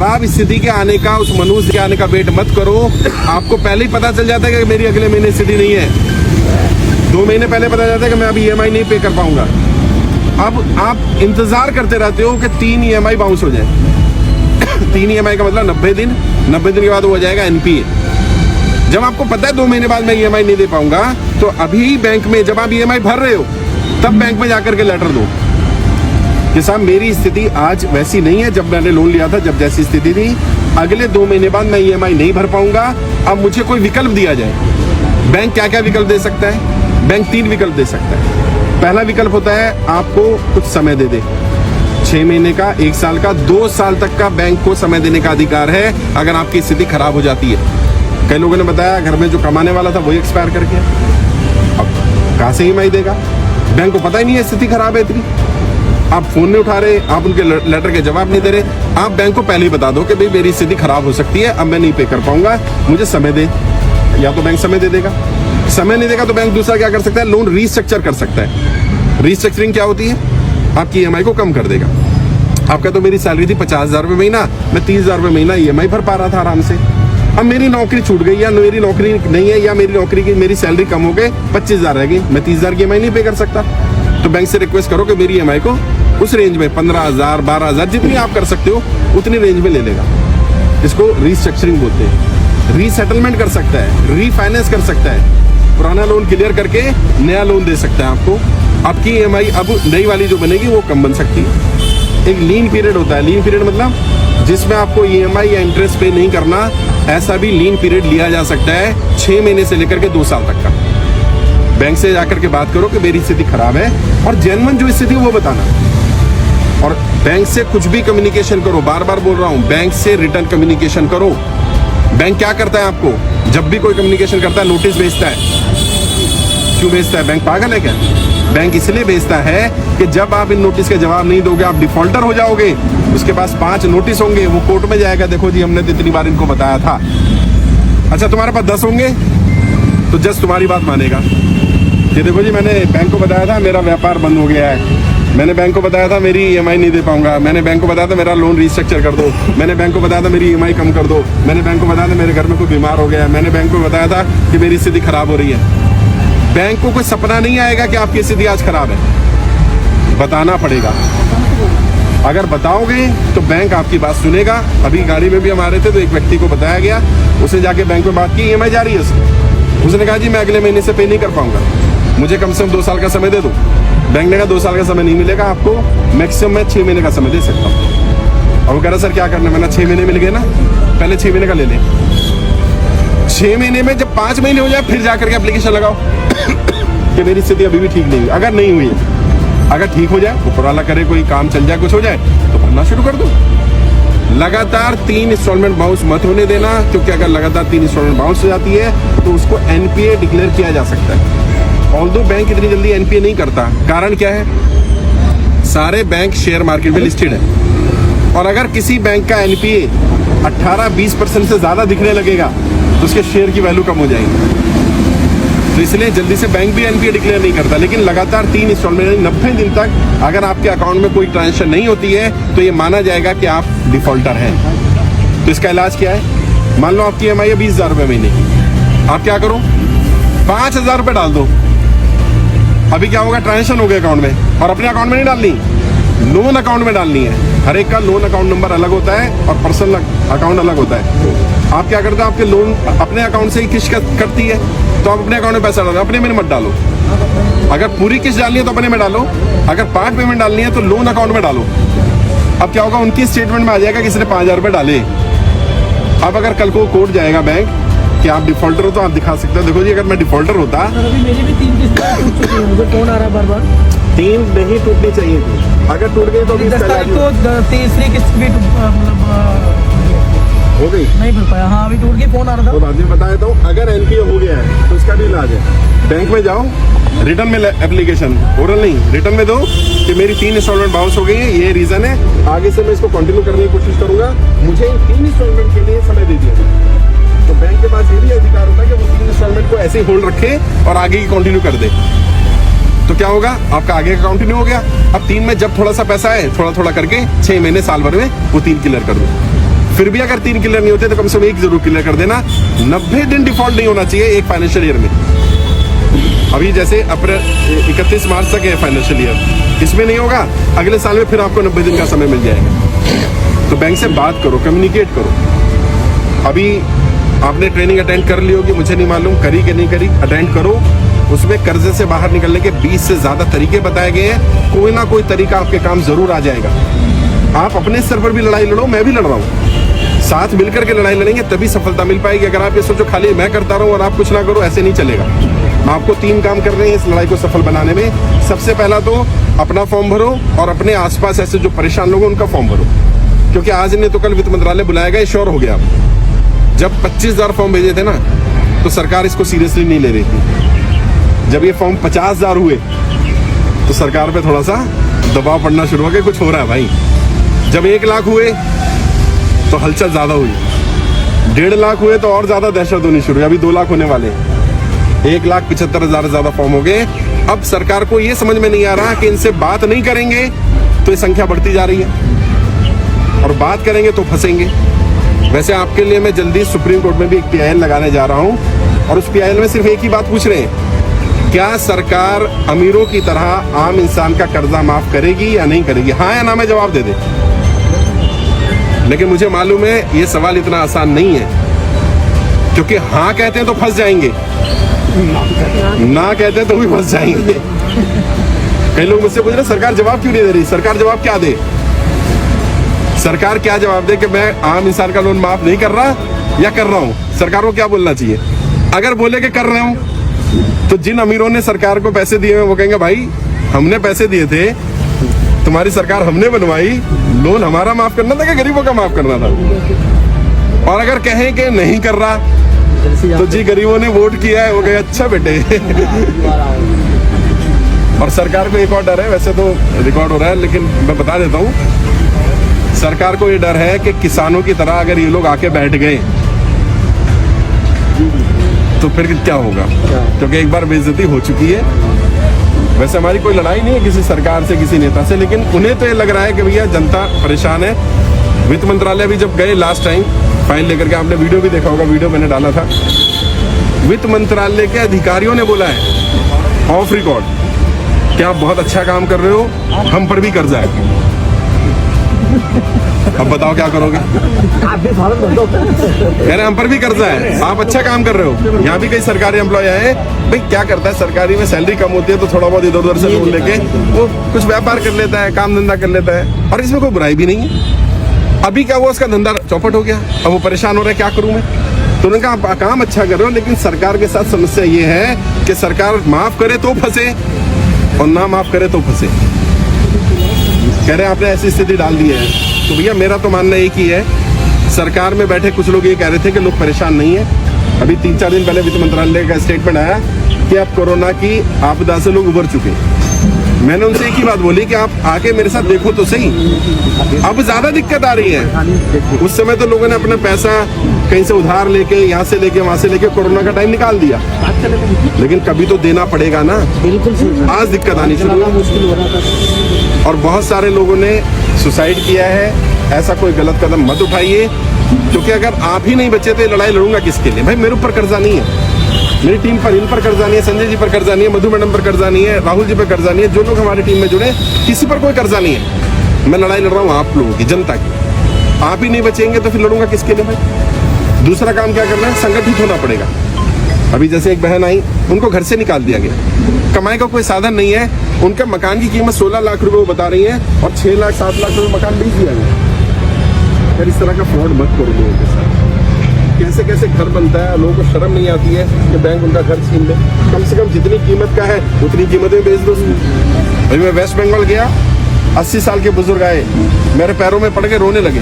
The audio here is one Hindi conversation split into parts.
खराब स्थिति के आने का, उस मनुष्य के आने का वेट मत करो। आपको पहले ही पता चल जाता है कि मेरी अगले महीने स्थिति नहीं है। 2 महीने पहले पता चलता है कि मैं अभी EMI नहीं पे कर पाऊंगा। अब आप इंतजार करते रहते हो कि 3 EMI बाउंस हो जाए। 3 EMI का मतलब 90 दिन, 90 दिन के बाद वो हो जाएगा NPA। जब आपको पता है 2 महीने बाद मैं EMI नहीं दे पाऊंगा, तो अभी बैंक में जब आप EMI भर रहे हो तब बैंक में जाकर के लेटर दो कि साहब मेरी स्थिति आज वैसी नहीं है जब मैंने लोन लिया था, जब जैसी स्थिति थी। अगले 2 महीने बाद मैं EMI नहीं भर पाऊंगा, अब मुझे कोई विकल्प दिया जाए। बैंक क्या क्या विकल्प दे सकता है? बैंक 3 विकल्प दे सकता है। पहला विकल्प होता है आपको कुछ समय दे दे, 6 महीने का, 1 साल का, 2 साल तक का बैंक को समय देने का अधिकार है अगर आपकी स्थिति खराब हो जाती है। कई लोगों ने बताया घर में जो कमाने वाला था वही एक्सपायर कर गया, अब कहाँ से EMI देगा? बैंक को पता ही नहीं है स्थिति खराब है इतनी। आप फोन नहीं उठा रहे, आप उनके लेटर के जवाब नहीं दे रहे। आप बैंक को पहले ही बता दो कि भाई मेरी स्थिति खराब हो सकती है, अब मैं नहीं पे कर पाऊंगा, मुझे समय दे। या तो बैंक समय दे देगा, समय नहीं देगा तो बैंक दूसरा क्या कर सकता है? लोन रीस्ट्रक्चर कर सकता है। रीस्ट्रक्चरिंग क्या होती है? आपकी EMI को कम कर देगा। आपका तो मेरी सैलरी थी 50,000 रुपये महीना, मैं 30,000 रुपये महीना EMI भर पा रहा था आराम से। अब मेरी नौकरी छूट गई, या मेरी नौकरी नहीं है, या मेरी नौकरी की मेरी सैलरी कम हो गई, 25,000 रह गई, मैं 30,000 की EMI नहीं पे कर सकता। तो बैंक से रिक्वेस्ट करो कि मेरी EMI को उस रेंज में 15,000, 12,000 जितनी आप कर सकते हो उतनी रेंज में ले लेगा। इसको रीस्ट्रक्चरिंग बोलते हैं। रीसेटलमेंट कर सकता है, रीफाइनेंस कर सकता है, पुराना लोन क्लियर करके नया लोन दे सकता है आपको। आपकी EMI अब नई वाली जो बनेगी वो कम बन सकती है। एक लीन पीरियड होता है। लीन पीरियड मतलब जिसमें आपको EMI या इंटरेस्ट पे नहीं करना, ऐसा भी लीन पीरियड लिया जा सकता है 6 महीने से लेकर के 2 साल तक का। बैंक से जाकर के बात करो कि मेरी स्थिति खराब है, और जेन्युइन जो स्थिति है वो बताना। और बैंक से कुछ भी कम्युनिकेशन करो, बार बार बोल रहा हूं, बैंक से रिटर्न कम्युनिकेशन करो। बैंक क्या करता है आपको? जब भी कोई कम्युनिकेशन करता है नोटिस भेजता है। क्यों भेजता है? बैंक पागल है क्या? बैंक इसलिए भेजता है कि जब आप इन नोटिस के जवाब नहीं दोगे आप डिफॉल्टर हो जाओगे। उसके पास 5 नोटिस होंगे, वो कोर्ट में जाएगा, देखो जी हमने तो इतनी बार इनको बताया था। अच्छा तुम्हारे पास 10 होंगे तो जज तुम्हारी बात मानेगा कि देखो जी मैंने बैंक को बताया था मेरा व्यापार बंद हो गया है, मैंने बैंक को बताया था मेरी EMI नहीं दे पाऊंगा, मैंने बैंक को बताया था मेरा लोन रीस्ट्रक्चर कर दो, मैंने बैंक को बताया था मेरी EMI कम कर दो, मैंने बैंक को बताया था मेरे घर में कोई बीमार हो गया है, मैंने बैंक को बताया था कि मेरी स्थिति खराब हो रही है। बैंक को कोई सपना नहीं आएगा कि आपकी स्थिति आज खराब है, बताना पड़ेगा। अगर बताओगे तो बैंक आपकी बात सुनेगा। अभी गाड़ी में भी हम आ रहे थे तो एक व्यक्ति को बताया गया, उसने जाके बैंक में बात की, EMI जा रही है उसने कहा जी मैं अगले महीने से पे नहीं कर पाऊंगा, मुझे कम से कम 2 साल का समय दे दो। बैंक ने कहा 2 साल का समय नहीं मिलेगा आपको, मैक्सिमम मैं 6 महीने का समय दे सकता हूँ। और वो कह रहा सर क्या करना है? मैंने 6 महीने मिल गए ना, पहले 6 महीने का ले लें। 6 महीने में जब 5 महीने हो जाए फिर जाकर के एप्लीकेशन लगाओ कि मेरी स्थिति अभी भी ठीक नहीं हुई। अगर नहीं हुई, अगर ठीक हो जाए, ऊपर वाला करे, कोई काम चल जाए, कुछ हो जाए तो भरना शुरू कर दो। लगातार 3 इंस्टॉलमेंट बाउंस मत होने देना, क्योंकि अगर लगातार 3 इंस्टॉलमेंट बाउंस हो जाती है तो उसको NPA डिक्लेयर किया जा सकता है। ऑल्दो बैंक इतनी जल्दी NPA नहीं करता। कारण क्या है? सारे बैंक शेयर मार्केट में लिस्टेड है, और अगर किसी बैंक का NPA 18-20% से ज्यादा दिखने लगेगा तो उसके शेयर की वैल्यू कम हो जाएगी। तो इसलिए जल्दी से बैंक भी NPA डिक्लेयर नहीं करता। लेकिन लगातार 3 इंस्टॉलमेंट 90 दिन तक अगर आपके अकाउंट में कोई ट्रांजेक्शन नहीं होती है तो ये माना जाएगा कि आप डिफॉल्टर हैं। तो इसका इलाज क्या है? मान लो आपकी EMI है 20,000 रुपये महीने की, आप क्या करो 5,000 रुपये डाल दो। अभी क्या होगा? ट्रांजेक्शन हो गया अकाउंट में, और अपने अकाउंट में नहीं डालनी, लोन अकाउंट में डालनी है। हर एक का लोन अकाउंट नंबर अलग होता है और पर्सनल अकाउंट अलग होता है। आप क्या करते हो? आपके लोन अपने अकाउंट से ही किस्त कटती है, तो आप अपने अकाउंट में पैसा डालो, अपने में मत डालो। अगर पूरी किस्त डालनी है तो अपने में डालो, अगर पार्ट पेमेंट डालनी है तो लोन अकाउंट में डालो। अब क्या होगा? उनकी स्टेटमेंट में आ जाएगा किसी ने 5,000 रुपये डाले। अब अगर कल को कोर्ट जाएगा बैंक कि आप डिफॉल्टर हो तो आप दिखा सकते हो, देखो जी अगर मैं डिफॉल्टर होता। अभी मेरी भी 3 किस्तें टूट चुकी हैं, मुझे फोन आ रहा है बार-बार। 3 नहीं टूटनी चाहिए थी, अगर टूट गई तो 10 तारीख को तीसरी किस्त भी हो गई, नहीं भर पाया। हाँ अभी टूट गई, फोन आ रहा था। तो बाद में बता देता हूँ। अगर NPA हो गया है तो इसका भी इलाज है। बैंक में जाओ, रिटर्न में एप्लीकेशन, ओरल नहीं, रिटर्न में दो कि मेरी 3 इंस्टॉलमेंट बाउंस हो गई है, ये रीजन है, आगे से मैं इसको कंटिन्यू करने की कोशिश करूंगा, मुझे इन 3 इंस्टॉलमेंट के लिए समय दे दिया। तो बैंक के पास ये भी अधिकार होता है कि वो 3 इंस्टॉलमेंट को ऐसे ही होल्ड रखे और आगे की कंटिन्यू कर दे। तो क्या होगा? आपका आगे का कंटिन्यू हो गया। अब 3 में जब थोड़ा सा पैसा है, थोड़ा थोड़ा करके 6 महीने साल भर में वो 3 क्लियर कर दो। फिर भी अगर 3 क्लियर नहीं होते तो कम से कम 1 जरूर क्लियर कर देना। 90 दिन डिफॉल्ट नहीं होना चाहिए एक फाइनेंशियल ईयर में। अभी जैसे अप्रैल 31 मार्च तक है फाइनेंशियल ईयर, इसमें नहीं होगा, अगले साल में फिर आपको 90 दिन का समय मिल जाएगा। तो बैंक से बात करो, कम्युनिकेट करो। अभी आपने ट्रेनिंग अटेंड कर ली होगी, मुझे नहीं मालूम करी कि नहीं करी, अटेंड करो। उसमें कर्जे से बाहर निकलने के 20 से ज्यादा तरीके बताए गए हैं। कोई ना कोई तरीका आपके काम जरूर आ जाएगा। आप अपने स्तर पर भी लड़ाई लड़ो, मैं भी लड़ रहा हूँ, साथ मिलकर के लड़ाई लड़ेंगे तभी सफलता मिल पाएगी। अगर आप ये सोचो खाली मैं करता रहूं और आप कुछ ना करो, ऐसे नहीं चलेगा। आपको 3 काम करने हैं इस लड़ाई को सफल बनाने में। सबसे पहला तो अपना फॉर्म भरो और अपने आसपास ऐसे जो परेशान लोग हैं उनका फॉर्म भरो, क्योंकि आज नहीं तो कल वित्त मंत्रालय बुलाएगा, श्योर हो गया। जब 25,000 फॉर्म भेजे थे ना तो सरकार इसको सीरियसली नहीं ले रही थी। जब ये फॉर्म 50,000 हुए तो सरकार पे थोड़ा सा दबाव पड़ना शुरू हो गया, कुछ हो रहा है भाई। जब 1 लाख हुए तो हलचल ज्यादा हुई, 1.5 लाख हुए तो और ज्यादा दहशत होनी शुरू हुई। अभी 2 लाख होने वाले हैं। 1,75,000 ज्यादा फॉर्म हो गए। अब सरकार को ये समझ में नहीं आ रहा कि इनसे बात नहीं करेंगे तो ये संख्या बढ़ती जा रही है, और बात करेंगे तो फंसेंगे। वैसे आपके लिए मैं जल्दी सुप्रीम कोर्ट में भी एक PIL लगाने जा रहा हूं, और उस PIL में सिर्फ एक ही बात पूछ रहे हैं, क्या सरकार अमीरों की तरह आम इंसान का कर्जा माफ करेगी या नहीं करेगी? हाँ या ना में जवाब दे दे। लेकिन मुझे मालूम है ये सवाल इतना आसान नहीं है, क्योंकि हाँ कहते हैं तो फंस जाएंगे, ना कहते हैं तो भी फंस जाएंगे। कई लोग मुझसे पूछ रहे सरकार जवाब क्यों नहीं दे रही? सरकार जवाब क्या दे? सरकार क्या जवाब दे कि मैं आम इंसान का लोन माफ नहीं कर रहा या कर रहा हूं? सरकार को क्या बोलना चाहिए? अगर बोले कि कर रहे हूं तो जिन अमीरों ने सरकार को पैसे दिए हैं वो कहेंगे भाई हमने पैसे दिए थे, तुम्हारी सरकार हमने बनवाई, लोन हमारा माफ करना था कि गरीबों का माफ करना था? और अगर कहें कि नहीं कर रहा तो जी गरीबों ने वोट किया है, वो कहे अच्छा बेटे। और सरकार को एक और डर है, वैसे तो रिकॉर्ड हो रहा है लेकिन मैं बता देता हूँ, सरकार को ये डर है कि किसानों की तरह अगर ये लोग आके बैठ गए तो फिर क्या होगा, क्योंकि एक बार बेइज्जती हो चुकी है। वैसे हमारी कोई लड़ाई नहीं है किसी सरकार से, किसी नेता से, लेकिन उन्हें तो ये लग रहा है कि भैया जनता परेशान है। वित्त मंत्रालय भी जब गए लास्ट टाइम फाइल लेकर के, आपने वीडियो भी देखा होगा, वीडियो मैंने डाला था, वित्त मंत्रालय के अधिकारियों ने बोला है ऑफ रिकॉर्ड कि आप बहुत अच्छा काम कर रहे हो, हम पर भी कर्जा है। अब बताओ क्या करोगे? कह रहे हम पर भी कर्जा है, आप अच्छा काम कर रहे हो। यहाँ भी कई सरकारी एम्प्लॉय आए, भाई क्या करता है, सरकारी में सैलरी कम होती है तो थोड़ा बहुत इधर उधर से लोन लेके वो कुछ व्यापार कर लेता है, काम धंधा कर लेता है, और इसमें कोई बुराई भी नहीं है। अभी क्या हुआ, उसका धंधा चौपट हो गया, अब वो परेशान हो रहा है, क्या करूं मैं? तो उन्होंने कहा काम अच्छा कर रहे हो, लेकिन सरकार के साथ समस्या ये है कि सरकार माफ करे तो फंसे और ना माफ करे तो फंसे। कह रहे आपने ऐसी स्थिति डाल दी है। तो भैया मेरा तो मानना एक ही है, सरकार में बैठे कुछ लोग ये कह रहे थे कि लोग परेशान नहीं है। अभी 3-4 दिन पहले वित्त मंत्रालय का स्टेटमेंट आया कि अब कोरोना की आपदा से लोग उबर चुके। मैंने उनसे एक ही बात बोली कि आप आके मेरे साथ देखो तो सही, अब ज्यादा दिक्कत आ रही है। उस समय तो लोगों ने अपना पैसा कहीं से उधार लेके, यहाँ से लेके, वहां से लेके कोरोना का टाइम निकाल दिया, लेकिन कभी तो देना पड़ेगा ना। आज दिक्कत आनी शुरू हुई और बहुत सारे लोगों ने सुसाइड किया है। ऐसा कोई गलत कदम मत उठाइए, क्योंकि अगर आप ही नहीं बचे तो लड़ाई लड़ूंगा किसके लिए? भाई मेरे ऊपर कर्जा नहीं है, मेरी टीम पर, इन पर कर्जा नहीं है, संजय जी पर कर्जा नहीं है, मधु मैडम पर कर्जा नहीं है, राहुल जी पर कर्जा नहीं है, जो लोग हमारी टीम में जुड़े किसी पर कोई कर्जा नहीं है। मैं लड़ाई लड़ रहा हूँ आप लोगों की, जनता की। आप ही नहीं बचेंगे तो फिर लड़ूंगा किसके लिए भाई? दूसरा काम क्या करना है, संगठित होना पड़ेगा। अभी जैसे एक बहन आई, उनको घर से निकाल दिया गया, कमाई का कोई साधन नहीं है, उनके मकान की कीमत 16 लाख रुपए वो बता रही है और 6 लाख 7 लाख रुपए मकान बेच दिया गया। यार इस तरह का फ्रॉड मत करो लोगों के साथ। कैसे कैसे घर बनता है, लोगों को शर्म नहीं आती है कि बैंक उनका घर छीन ले। कम से कम जितनी कीमत का है उतनी कीमत में बेच दो। अभी मैं वेस्ट बंगाल गया, 80 साल के बुजुर्ग आए, मेरे पैरों में पड़ के रोने लगे।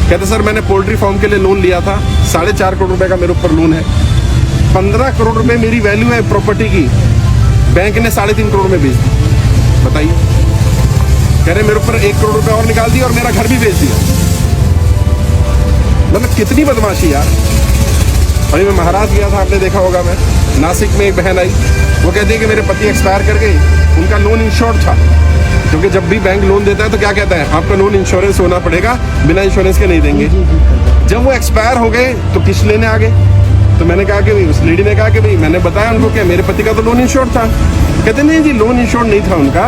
कहते सर मैंने पोल्ट्री फार्म के लिए लोन लिया था, 4.5 करोड़ रुपए का मेरे ऊपर लोन है, 15 करोड़ रुपए मेरी वैल्यू है प्रॉपर्टी की, बैंक ने 3.5 करोड़ में बेच दी। बताइए, कह रहे मेरे ऊपर 1 करोड़ रुपए और निकाल दिया और मेरा घर भी बेच दिया। मतलब कितनी बदमाशी यार। अभी मैं महाराज गया था, आपने देखा होगा, मैं नासिक में एक बहन आई, वो कहती है कि मेरे पति एक्सपायर कर गए, उनका लोन इंश्योर्ड था, क्योंकि जब भी बैंक लोन देता है तो क्या कहता है, आपका लोन इंश्योरेंस होना पड़ेगा, बिना इंश्योरेंस के नहीं देंगे। जब वो एक्सपायर हो गए तो किस्त लेने आ गए। तो मैंने कहा कि भाई, उस लेडी ने कहा कि भाई, मैंने बताया उनको कि मेरे पति का तो लोन इंश्योर्ड था। कहते नहीं जी, लोन इंश्योर्ड नहीं था उनका,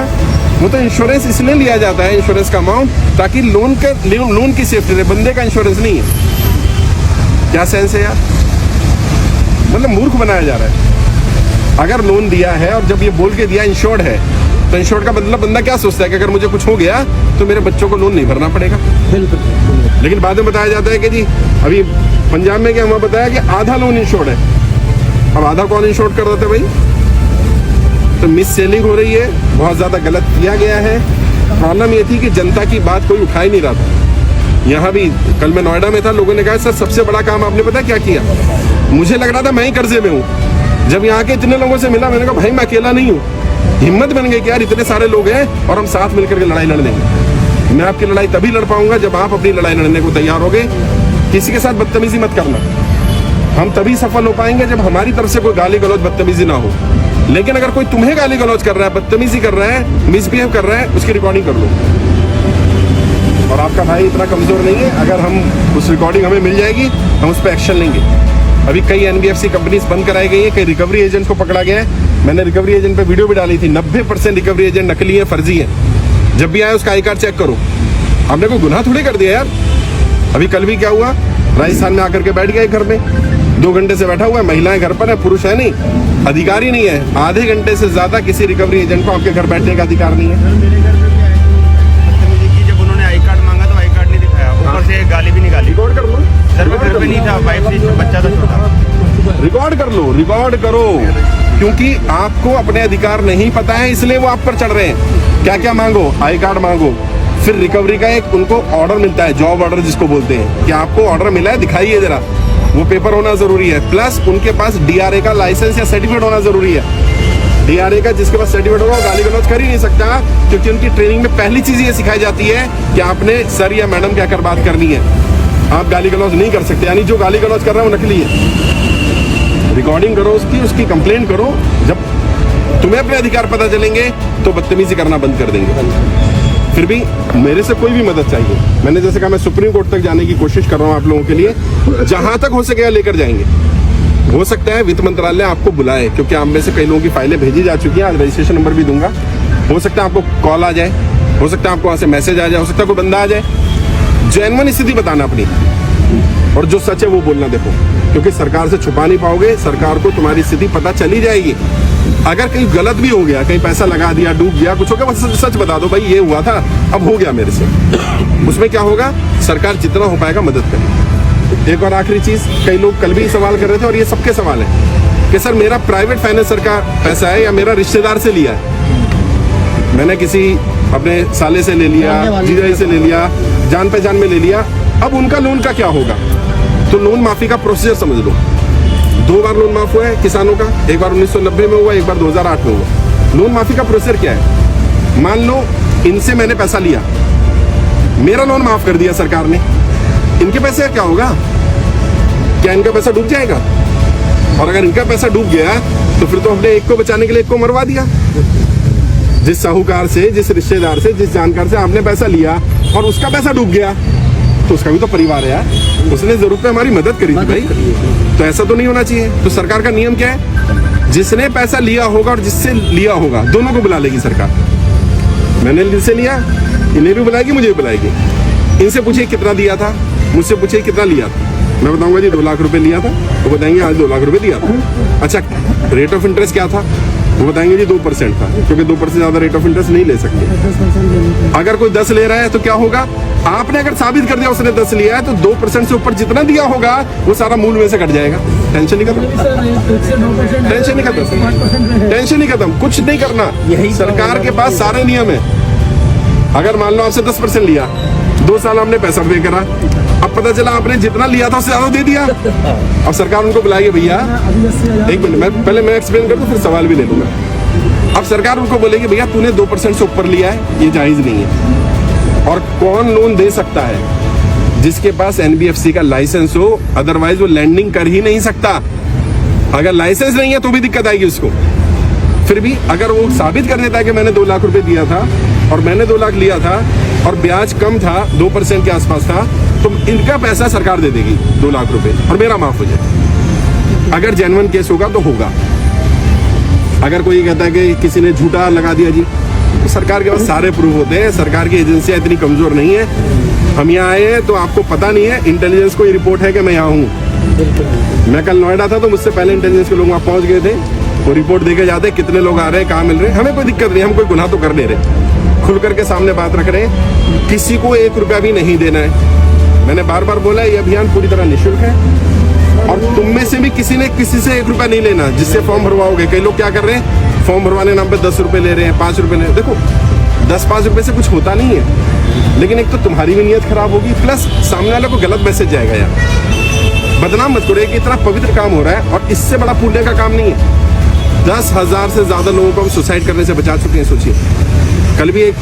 वो तो इंश्योरेंस इसलिए लिया जाता है, इंश्योरेंस का अमाउंट, ताकि लोन की सेफ्टी रहे, बंदे का इंश्योरेंस नहीं है। क्या सेंस है यार, मतलब मूर्ख बनाया जा रहा है। अगर लोन दिया है और जब ये बोल के दिया इंश्योर्ड है, तो इंश्योर्ड का मतलब बंदा क्या सोचता है कि अगर मुझे कुछ हो गया तो मेरे बच्चों को लोन नहीं भरना पड़ेगा। लेकिन बाद में बताया जाता है कि जी अभी पंजाब में क्या हमें बताया कि आधा लोन इंश्योर्ड है। अब आधा कौन इंश्योर्ड कर रहे थे भाई? तो मिस सेलिंग हो रही है, बहुत ज्यादा गलत किया गया है। प्रॉब्लम ये थी कि जनता की बात कोई उठा ही नहीं रहा था। यहाँ भी कल मैं नोएडा में था, लोगों ने कहा सर सबसे बड़ा काम आपने पता क्या किया? मुझे लग रहा था मैं ही कर्जे में हूँ। जब यहाँ के इतने लोगों से मिला, मैंने कहा भाई मैं अकेला नहीं हूँ। हिम्मत बन गई कि यार इतने सारे लोग हैं और हम साथ मिलकर के लड़ाई लड़ लेंगे। मैं आपकी लड़ाई तभी लड़ पाऊंगा जब आप अपनी लड़ाई लड़ने को तैयार होगे। किसी के साथ बदतमीजी मत करना। हम तभी सफल हो पाएंगे जब हमारी तरफ से कोई गाली गलौज बदतमीजी ना हो। लेकिन अगर कोई तुम्हें गाली गलौज कर रहा है, बदतमीजी कर रहा है, मिसबिहेव कर रहा है, उसकी रिकॉर्डिंग कर लो। और आपका भाई इतना कमजोर नहीं है, अगर हम उस रिकॉर्डिंग हमें मिल जाएगी, हम उस पर एक्शन लेंगे। अभी कई एनबीएफसी कंपनीज बंद कराई गई है, कई रिकवरी एजेंट को पकड़ा गया है। मैंने रिकवरी एजेंट पे वीडियो भी डाली थी। 90% रिकवरी एजेंट नकली है, फर्जी है। जब भी आए उसका आई कार्ड चेक करो। आपने कोई गुनाह थोड़ी कर दिया यार। अभी कल भी क्या हुआ, राजस्थान में आकर के बैठ गया घर में, 2 घंटे से बैठा हुआ है। महिलाएं घर पर है, पुरुष है नहीं, अधिकारी नहीं है। आधे घंटे से ज्यादा किसी रिकवरी एजेंट को आपके घर बैठने का अधिकार नहीं है। मेरे घर पे क्या है, बदतमीजी की। जब उन्होंने आई कार्ड मांगा तो आई कार्ड नहीं दिखाया, ऊपर से गाली भी निकाली। रिकॉर्ड कर लो सर मैं घर पे नहीं था, वाइफ थी, बच्चा था छोटा। रिकॉर्ड कर लो, रिकॉर्ड करो, क्योंकि आपको अपने अधिकार नहीं पता है, इसलिए वो आप पर चढ़ रहे हैं। क्या क्या मांगो, आई कार्ड मांगो, फिर रिकवरी का एक उनको ऑर्डर मिलता है, जॉब ऑर्डर जिसको बोलते हैं, कि आपको ऑर्डर मिला है, दिखाइए जरा। वो पेपर होना जरूरी है, प्लस उनके पास डीआरए का लाइसेंस या सर्टिफिकेट होना जरूरी है। डीआरए का जिसके पास सर्टिफिकेट होगा वो गाली गलौज कर ही नहीं सकता, क्योंकि उनकी ट्रेनिंग में पहली चीज ये सिखाई जाती है कि आपने सर या मैडम कहकर बात करनी है। आप गाली गलौज नहीं कर सकते, यानी जो गाली गलौज कर रहा है वो नकली है। रिकॉर्डिंग करो उसकी कंप्लेंट करो। जब तुम्हें अपने अधिकार पता चलेंगे तो बदतमीजी करना बंद कर देंगे। फिर भी मेरे से कोई भी मदद चाहिए, मैंने जैसे कहा मैं सुप्रीम कोर्ट तक जाने की कोशिश कर रहा हूँ आप लोगों के लिए, जहां तक हो सकेगा लेकर जाएंगे। हो सकता है वित्त मंत्रालय आपको बुलाए, क्योंकि आप में से कई लोगों की फाइलें भेजी जा चुकी हैं। आज रजिस्ट्रेशन नंबर भी दूंगा। हो सकता है आपको कॉल आ जाए, हो सकता है आपको वहां से मैसेज आ जाए, हो सकता है कोई बंदा आ जाए। जेन्युइन स्थिति बताना अपनी, और जो सच है वो बोलना। देखो, क्योंकि सरकार से छुपा नहीं पाओगे, सरकार को तुम्हारी स्थिति पता चली जाएगी। अगर कहीं गलत भी हो गया, कहीं पैसा लगा दिया, डूब गया, कुछ हो गया, बस सच बता दो भाई ये हुआ था, अब हो गया मेरे से। उसमें क्या होगा, सरकार जितना हो पाएगा मदद करे। एक और आखिरी चीज, कई लोग कल भी सवाल कर रहे थे और ये सबके सवाल है कि सर मेरा प्राइवेट फाइनेंसर का पैसा है या मेरा रिश्तेदार से लिया है। मैंने किसी अपने साले से ले लिया, जीजाजी से ले लिया, जान पहचान में ले लिया, अब उनका लोन का क्या होगा? तो लोन माफी का प्रोसीजर समझ लो। 2 बार लोन माफ हुआ है किसानों का, एक बार 1990 में हुआ, एक बार 2008 में हुआ। लोन माफी का प्रोसीजर क्या है? मान लो इनसे मैंने पैसा लिया, मेरा लोन माफ कर दिया सरकार ने, इनके पैसे का क्या होगा? क्या इनका पैसा डूब जाएगा? और अगर इनका पैसा डूब गया तो फिर तो हमने एक को बचाने के लिए एक को मरवा दिया। जिस साहूकार से, जिस रिश्तेदार से, जिस जानकार से आपने पैसा लिया और उसका पैसा डूब गया, तो उसका भी तो परिवार है यार, उसने जरूरत में हमारी मदद करी थी भाई। तो ऐसा तो नहीं होना चाहिए। तो सरकार का नियम क्या है? जिसने पैसा लिया होगा और जिससे लिया होगा, दोनों को बुला लेगी सरकार। मैंने इनसे लिया, इन्हें भी बुलाएगी, मुझे भी बुलाएगी। इनसे पूछिए कितना दिया था, मुझसे पूछिए कितना लिया था, मैं बताऊंगा जी 2 लाख रुपए लिया था, वो बताएंगे आज 2 लाख रुपए दिया था। अच्छा, रेट ऑफ इंटरेस्ट क्या था? वो बताएंगे जी 2% था, क्योंकि 2% से ज्यादा रेट ऑफ इंटरेस्ट नहीं ले सकते। अगर कोई 10 ले रहा है तो क्या होगा? आपने अगर साबित कर दिया उसने 10 लिया है, तो 2% से ऊपर जितना दिया होगा वो सारा मूल में से कट जाएगा। टेंशन नहीं खत्म, टेंशन नहीं खत्म, टेंशन नहीं खत्म, कुछ नहीं करना। सरकार के पास सारे नियम है। अगर मान लो आपसे 10% लिया, 2 साल हमने पैसा पे करा, अब पता चला आपने जितना लिया था उससे ज्यादा दे दिया, अब सरकार उनको बुलाएगी, भैया एक मिनट, मैं एक्सप्लेन कर दूं, फिर सवाल भी ले लूंगा। अब सरकार उनको बोलेगी भैया तूने 2% से ऊपर लिया है, ये जायज नहीं है। और कौन लोन दे सकता है? जिसके पास एनबीएफसी का लाइसेंस हो, अदरवाइज वो लैंडिंग कर ही नहीं सकता। अगर लाइसेंस नहीं है तो भी दिक्कत आएगी उसको। फिर भी अगर वो साबित कर देता है कि मैंने 2 लाख रुपए दिया था और मैंने 2 लाख लिया था और ब्याज कम था, 2% के आसपास था, तो इनका पैसा सरकार दे देगी 2 लाख रुपए और मेरा माफ हो जाए। अगर जेन्युइन केस होगा तो होगा। अगर कोई कहता है कि किसी ने झूठा लगा दिया जी, तो सरकार के पास सारे प्रूफ होते हैं। सरकार की एजेंसियां इतनी कमजोर नहीं है। हम यहाँ आए हैं तो आपको पता नहीं है, इंटेलिजेंस को रिपोर्ट है कि मैं यहाँ हूँ। मैं कल नोएडा था तो मुझसे पहले इंटेलिजेंस के लोग वहाँ पहुँच गए थे, वो रिपोर्ट देके जाते कितने लोग आ रहे हैं, कहाँ मिल रहे हैं। हमें कोई दिक्कत नहीं, हम कोई गुनाह तो कर नहीं रहे, खुल करके सामने बात रख रहे हैं। किसी को 1 रुपया भी नहीं देना है। मैंने बार बार बोला ये अभियान पूरी तरह निःशुल्क है और तुम में से भी किसी ने किसी से 1 रुपया नहीं लेना जिससे फॉर्म भरवाओगे। कई लोग क्या कर रहे हैं, फॉर्म भरवाने नाम पे 10 रुपए ले रहे हैं, 5 रुपए ले रहे हैं। देखो 10-5 रुपए से कुछ होता नहीं है, लेकिन एक तो तुम्हारी भी नीयत खराब होगी, प्लस सामने वाले को गलत मैसेज जाएगा। यार बदनाम मत करो, कि इतना पवित्र काम हो रहा है और इससे बड़ा पुण्य का काम नहीं है। 10,000 से ज्यादा लोगों को हम सुसाइड करने से बचा चुके हैं। सोचिए, कल भी एक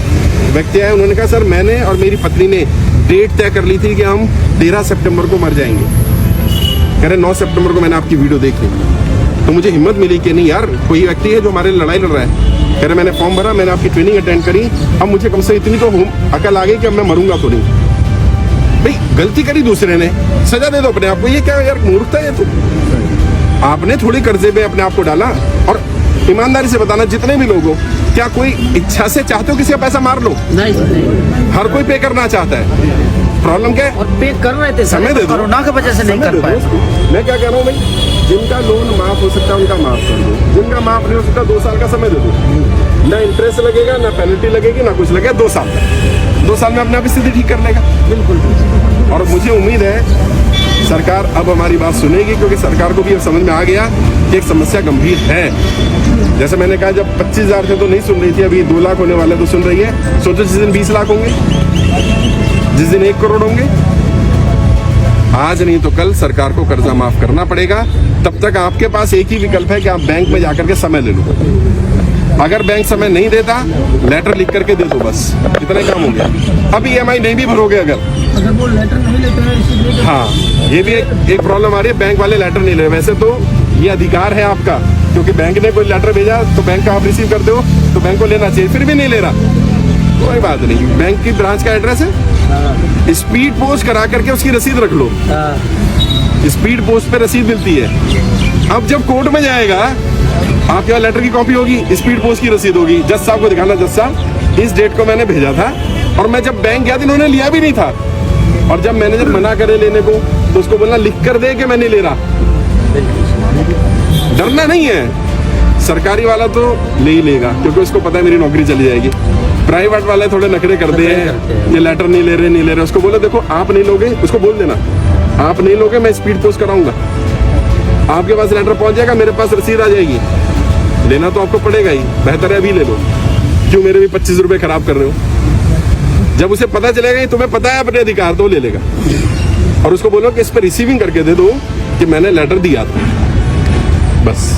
व्यक्ति आया, उन्होंने कहा सर मैंने और मेरी पत्नी ने डेट तय कर ली थी कि हम 13 सितंबर को मर जाएंगे। कह रहे 9 सितंबर को मैंने आपकी वीडियो देखी तो मुझे हिम्मत मिली कि नहीं यार, कोई व्यक्ति है जो हमारे लिए लड़ाई लड़ रहा है। कह रहे मैंने फॉर्म भरा, मैंने आपकी ट्रेनिंग अटेंड करी, अब मुझे कम से इतनी तो अकल आ गई कि अब मैं मरूंगा तो नहीं। भाई गलती करी दूसरे ने, सजा दे दो अपने आप को। ये क्या यार मूर्खता है। तो आपने थोड़ी कर्जे में अपने आप को डाला। और ईमानदारी से बताना, जितने भी लोग हो, क्या कोई इच्छा से चाहते हो किसी का पैसा मार लो? नहीं। हर कोई पे करना चाहता है। प्रॉब्लम क्या है? और पे कर रहे थे, समय दे दो। कोरोना की वजह से नहीं कर पाए। मैं क्या कह रहा हूँ भाई, जिनका लोन माफ हो सकता है उनका माफ कर दो, जिनका माफ नहीं हो सकता 2 साल का समय दे दो। ना इंटरेस्ट लगेगा, ना पेनल्टी लगेगी, ना कुछ लगेगा। 2 साल का, 2 साल में अपने आप स्थिति ठीक कर लेगा। बिल्कुल। और मुझे उम्मीद है सरकार अब हमारी बात सुनेगी, क्योंकि सरकार को भी अब समझ में आ गया कि एक समस्या गंभीर है। जैसे मैंने कहा, जब 25,000 थे तो नहीं सुन रही थी, अभी 2 लाख होने वाले तो सुन रही है। सोचो जिस दिन 20 लाख होंगे, जिस दिन 1 करोड़ होंगे, आज नहीं तो कल सरकार को कर्जा माफ करना पड़ेगा। तब तक आपके पास एक ही विकल्प है कि आप बैंक में जाकर के समय ले लो। अगर बैंक समय नहीं देता, लेटर लिख करके दे दो, बस इतना ही काम हो गया। अब EMI नहीं भी भरोगे अगर वो लेटर नहीं लेते हैं, इसीलिए हाँ, ये भी एक प्रॉब्लम आ रही है। बैंक वाले लेटर नहीं ले रहे। वैसे तो ये अधिकार है आपका, क्योंकि बैंक ने कोई लेटर भेजा तो बैंक का आप रिसीव करते हो, तो बैंक को लेना चाहिए, फिर भी नहीं ले रहा। कोई बात नहीं, बैंक की ब्रांच का एड्रेस है, स्पीड पोस्ट करा करके उसकी रसीद रख लो। स्पीड पोस्ट पे रसीद मिलती है। अब जब कोर्ट में जाएगा, आपके पास लेटर की कॉपी होगी, स्पीड पोस्ट की रसीद होगी, जज साहब को दिखाना, जज साहब इस डेट को मैंने भेजा था और मैं जब बैंक गया था इन्होंने लिया भी नहीं था। और जब मैनेजर मना करे लेने को, तो उसको बोलना लिख कर दे कि मैं नहीं ले रहा। डरना नहीं है। सरकारी वाला तो ले ही लेगा, क्योंकि उसको पता है मेरी नौकरी चली जाएगी। प्राइवेट वाले थोड़े नखरे करते हैं, ये लेटर नहीं ले रहे। उसको बोलो देखो आप नहीं लोगे, उसको बोल देना आप नहीं लोगे, मैं स्पीड पोस्ट कराऊंगा, आपके पास लेटर पहुंच जाएगा, मेरे पास रसीद आ जाएगी। लेना तो आपको पड़ेगा ही, बेहतर है अभी ले लो। क्यों मेरे भी 25 रुपए खराब कर रहे हो? जब उसे पता चलेगा कि तुम्हें पता है अपने अधिकार, तो ले लेगा। और उसको बोलो कि इस पर रिसीविंग करके दे दो कि मैंने लेटर दिया था, बस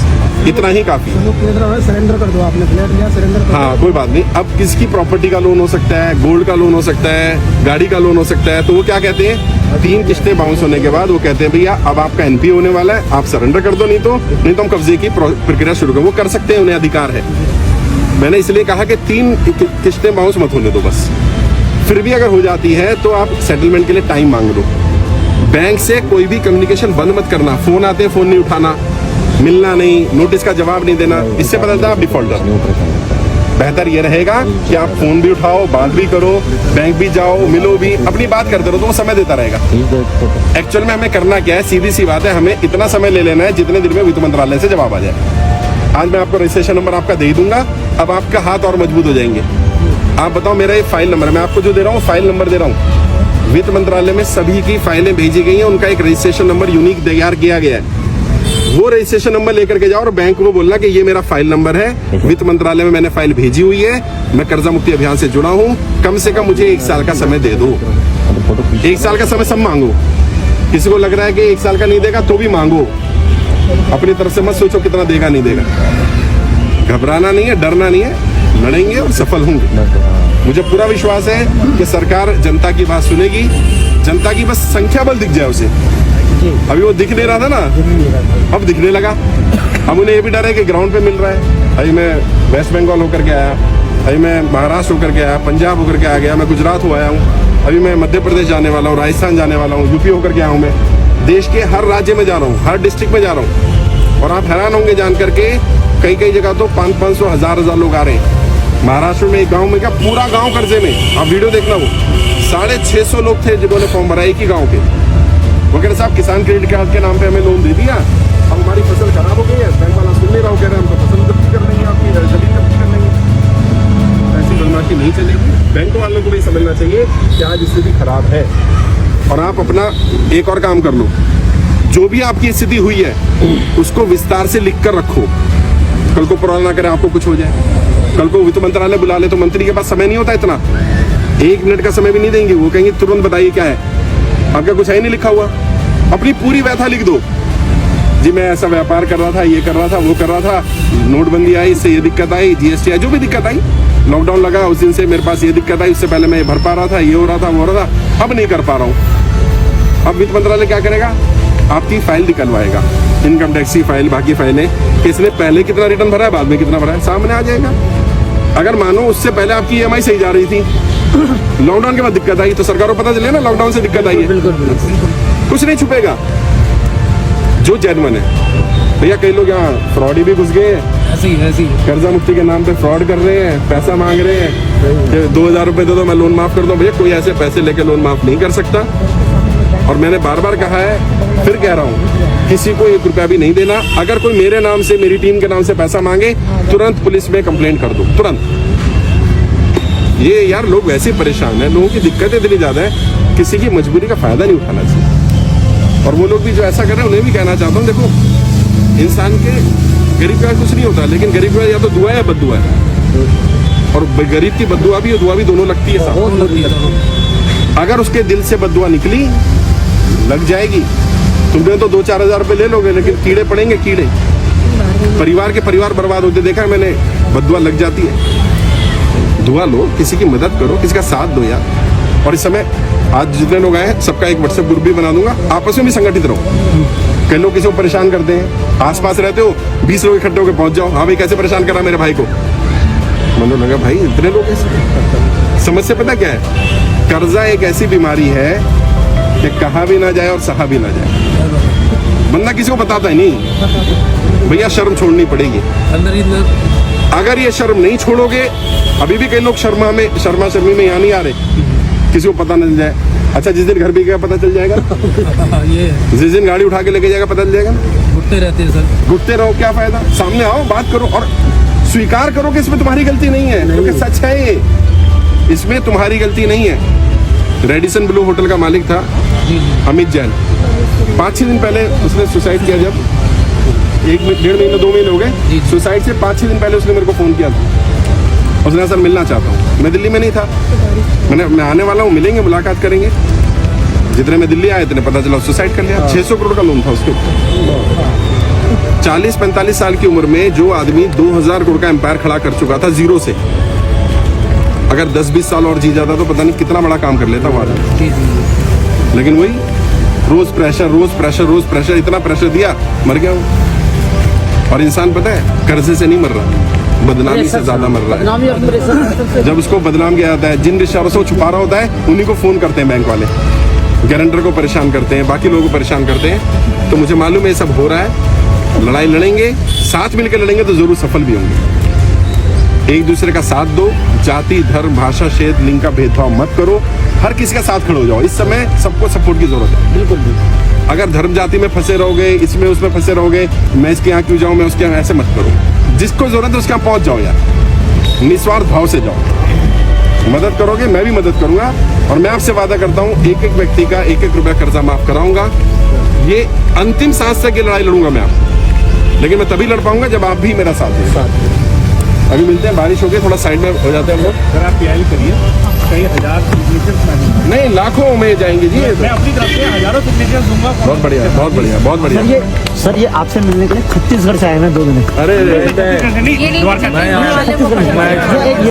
इतना ही काफी है। सरेंडर कर दो, आपने फ्लैट लिया, सरेंडर कर दो। हाँ कोई बात नहीं। अब किसकी प्रॉपर्टी का लोन हो सकता है, गोल्ड का लोन हो सकता है, गाड़ी का लोन हो सकता है, तो वो क्या कहते हैं, 3 किस्तें बाउंस होने के बाद वो कहते हैं भैया अब आपका NPA होने वाला है, आप सरेंडर कर दो, नहीं तो हम कब्जे की प्रक्रिया शुरू करें। वो कर सकते हैं, उन्हें अधिकार है। मैंने इसलिए कहा कि 3 किस्तें बाउंस मत होने दो बस। फिर भी अगर हो जाती है तो आप सेटलमेंट के लिए टाइम मांग लो। बैंक से कोई भी कम्युनिकेशन बंद मत करना। फोन आते हैं, फोन नहीं उठाना, मिलना नहीं, नोटिस का जवाब नहीं देना, इससे पता चलता है आप डिफॉल्टर। बेहतर ये रहेगा कि आप फोन भी उठाओ, बात भी करो, बैंक भी जाओ, मिलो भी, अपनी बात करते रहो, तो वो समय देता रहेगा। एक्चुअल में हमें करना क्या है, सीधी सी बात है, हमें इतना समय ले लेना है जितने दिन में वित्त मंत्रालय से जवाब आ जाए। आज मैं आपको रजिस्ट्रेशन नंबर आपका दे दूंगा, अब आपका हाथ और मजबूत हो जाएंगे। आप बताओ मेरा ये फाइल नंबर, मैं आपको जो दे रहा हूँ फाइल नंबर दे रहा हूँ। वित्त मंत्रालय में सभी की फाइलें भेजी गई हैं, उनका एक रजिस्ट्रेशन नंबर यूनिक तैयार किया गया है। वो रजिस्ट्रेशन नंबर लेकर के जाओ और बैंक को बोलना कि ये मेरा फाइल नंबर है, वित्त मंत्रालय में मैंने फाइल भेजी हुई है, मैं कर्जा मुक्ति अभियान से जुड़ा हूँ, कम से कम मुझे 1 साल का समय दे दो। 1 साल का समय सब मांगो। किसी को लग रहा है कि 1 साल का नहीं देगा तो भी मांगो, अपनी तरफ से मत सोचो कितना देगा नहीं देगा। घबराना नहीं है, डरना नहीं है, लड़ेंगे और सफल होंगे। मुझे पूरा विश्वास है कि सरकार जनता की बात सुनेगी। जनता की बस संख्या बल दिख जाए उसे। अभी वो दिख नहीं रहा था ना, अब दिखने लगा। अब उन्हें ये भी डर है कि ग्राउंड पे मिल रहा है। अभी मैं वेस्ट बंगाल होकर के आया, अभी मैं महाराष्ट्र होकर के आया, पंजाब होकर के आ गया, मैं गुजरात हो आया हूँ, अभी मैं मध्य प्रदेश जाने वाला हूँ, राजस्थान जाने वाला हूँ, यूपी होकर के आया हूँ। मैं देश के हर राज्य में जा रहा हूँ, हर डिस्ट्रिक्ट में जा रहा हूँ। और आप हैरान होंगे जान करके, कई कई जगह तो 500-500 हजार लोग आ रहे हैं। महाराष्ट्र में एक गाँव में क्या, पूरा गाँव कर्जे में, आप वीडियो देखना, वो 650 लोग थे जिन्होंने फॉर्म भरा, एक ही गाँव के। वो कह रहे साहब किसान क्रेडिट कार्ड के नाम पे हमें लोन दे दिया, अब हमारी फसल खराब हो गई है, बैंक वाला सुन नहीं रहा, कह रहे हैं हम तो फसल जब्ती कर लेंगे, आपकी जमीन जब्ती कर लेंगे। ऐसी बदमाशी नहीं चलेगी। बैंक वालों को भी समझना चाहिए कि आज स्थिति खराब है, और आप अपना एक और काम कर लो, जो भी आपकी स्थिति हुई है उसको विस्तार से लिख कर रखो। कल को पुराना ना करें आपको कुछ हो जाए, कल को वित्त मंत्रालय बुला ले तो मंत्री के पास समय नहीं होता इतना, 1 मिनट का समय भी नहीं देंगे, वो कहेंगे तुरंत बताइए क्या है, आपका कुछ है ही नहीं लिखा हुआ, अपनी पूरी व्यथा लिख दो। जी मैं ऐसा व्यापार कर रहा था, ये कर रहा था, वो कर रहा था, नोटबंदी आई, इससे ये दिक्कत आई, जीएसटी आई, जो भी दिक्कत आई, लॉकडाउन लगा उस दिन से मेरे पास ये दिक्कत आई, उससे पहले मैं भर पा रहा था, ये हो रहा था, वो हो रहा था, अब नहीं कर पा रहा हूँ। अब वित्त मंत्रालय क्या करेगा, आपकी फाइल निकलवाएगा, इनकम टैक्स की फाइल, बाकी फाइलें, किसने पहले कितना रिटर्न भरा है, बाद में कितना भरा है, सामने आ जाएगा। अगर मानो उससे पहले आपकी EMI सही जा रही थी, लॉकडाउन के बाद दिक्कत आई, तो सरकार को पता चले ना लॉकडाउन से दिक्कत आई है, कुछ नहीं छुपेगा। जो जेन्युइन है भैया, कई लोग यहाँ फ्रॉडी भी घुस गए हैं, ऐसी कर्जा मुक्ति के नाम पे फ्रॉड कर रहे हैं, पैसा मांग रहे हैं, 2000 रुपए दे दो मैं लोन माफ कर दूं। भैया कोई ऐसे पैसे लेके लोन माफ नहीं कर सकता, और मैंने बार बार कहा है, फिर कह रहा हूँ, किसी को 1 रुपया भी नहीं देना। अगर कोई मेरे नाम से, मेरी टीम के नाम से पैसा मांगे, तुरंत पुलिस में कंप्लेंट कर दो, तुरंत। ये यार लोग वैसे परेशान हैं, लोगों की दिक्कतें इतनी ज्यादा है, किसी की मजबूरी का फायदा नहीं उठाना चाहिए। और वो लोग भी जो ऐसा कर रहे हैं उन्हें भी कहना चाहता हूँ, देखो इंसान के गरीब का कुछ नहीं होता, लेकिन गरीब का या तो दुआ है या बद्दुआ है, और गरीब की बद्दुआ भी और दुआ भी दोनों लगती है साथ। अगर उसके दिल से बद्दुआ निकली, लग जाएगी, तुमने तो 2-4 हजार रुपए ले लोगे, लेकिन कीड़े पड़ेंगे, कीड़े परिवार के परिवार बर्बाद होते देखा है मैंने, बद्दुआ लग जाती है। दुआ लो, किसी की मदद करो, किसी का साथ दो यार। और इस समय आज जितने लोग आए हैं सबका एक व्हाट्सएप ग्रुप भी बना दूंगा, आपस में भी संगठित रहो। कई लोग किसी को परेशान करते हैं, आसपास रहते हो 20 लोग इकट्ठे होकर पहुंच जाओ, हाँ भाई कैसे परेशान करा मेरे भाई को, मतलब लगा भाई इतने लोग ऐसे। समस्या पता क्या है, कर्जा एक ऐसी बीमारी है कि कहा भी ना जाए और सहा भी ना जाए, बंदा किसी को बताता ही नहीं। भैया शर्म छोड़नी पड़ेगी, अगर ये शर्म नहीं छोड़ोगे, अभी भी कई लोग शर्मा शर्मी में यहाँ नहीं आ रहे, किसी को पता न चल जाए। अच्छा जिस दिन घर भी गया पता चल जाएगा, जिस दिन गाड़ी उठा के लेके जाएगा पता चल जाएगा। घुटते रहते हैं सर, घुटते रहो, क्या फायदा, सामने आओ, बात करो और स्वीकार करो कि इसमें तुम्हारी गलती नहीं है, क्योंकि सच है ये, इसमें तुम्हारी गलती नहीं है। रेडिसन ब्लू होटल का मालिक था अमित जैन, 5-6 दिन पहले उसने सुसाइड किया, जब 1-1.5 महीने 2 महीने हो गए सुसाइड से, 5-6 दिन पहले उसने मेरे को फोन किया था, उसने सर मिलना चाहता हूँ। मैं दिल्ली में नहीं था, मैं आने वाला हूँ, मिलेंगे, मुलाकात करेंगे। जितने में दिल्ली आए इतने पता चला सुसाइड कर लिया। 600 करोड़ का लोन था उसके, 40-45 साल की उम्र में जो आदमी 2000 करोड़ का एम्पायर खड़ा कर चुका था जीरो से, अगर 10-20 साल और जी जाता तो पता नहीं कितना बड़ा काम कर लेता वो आदमी। लेकिन वही रोज प्रेशर, इतना प्रेशर दिया, मर गया वो। और इंसान पता है कर्जे से नहीं मर रहा, बदनामी से ज्यादा मर रहा है। जब उसको बदनाम किया जाता है, जिन रिश्तेदारों से वो छुपा रहा होता है उन्हीं को फोन करते हैं बैंक वाले, गारंटर को परेशान करते हैं, बाकी लोगों को परेशान करते हैं। तो मुझे मालूम है ये सब हो रहा है, लड़ाई लड़ेंगे, साथ मिलकर लड़ेंगे तो जरूर सफल भी होंगे। एक दूसरे का साथ दो, जाति धर्म भाषा क्षेत्र लिंग का भेदभाव मत करो, हर किसी का साथ खड़े हो जाओ। इस समय सबको सपोर्ट की जरूरत है। बिल्कुल। अगर धर्म जाति में फंसे रहोगे, इसमें उसमें फंसे रहोगे, मैं इसके यहाँ क्यों जाऊँ, मैं उसके यहाँ, ऐसे मत करो। जिसको जरूरत है उसके यहाँ पहुंच जाओ यार, निस्वार्थ भाव से जाओ। मदद करोगे मैं भी मदद करूंगा, और मैं आपसे वादा करता हूँ एक व्यक्ति का 1 रुपया कर्जा माफ कराऊंगा। ये अंतिम सांस तक ये लड़ाई लड़ूंगा मैं आपसे, लेकिन मैं तभी लड़ पाऊंगा जब आप भी मेरा साथ देंगे। अभी मिलते हैं, बारिश हो गई, थोड़ा साइड में हो जाते हैं हम लोग। अगर आप पीआई करिए, कई हजार सिग्नेचर्स नहीं लाखों में जाएंगे जी, मैं अपनी तरफ से हजारों सिग्नेचर्स दूंगा। बहुत बढ़िया, बहुत बढ़िया, बहुत बढ़िया। सर ये आपसे मिलने के लिए छत्तीसगढ़ से आए हैं 2 दिन। अरे नहीं, द्वारका।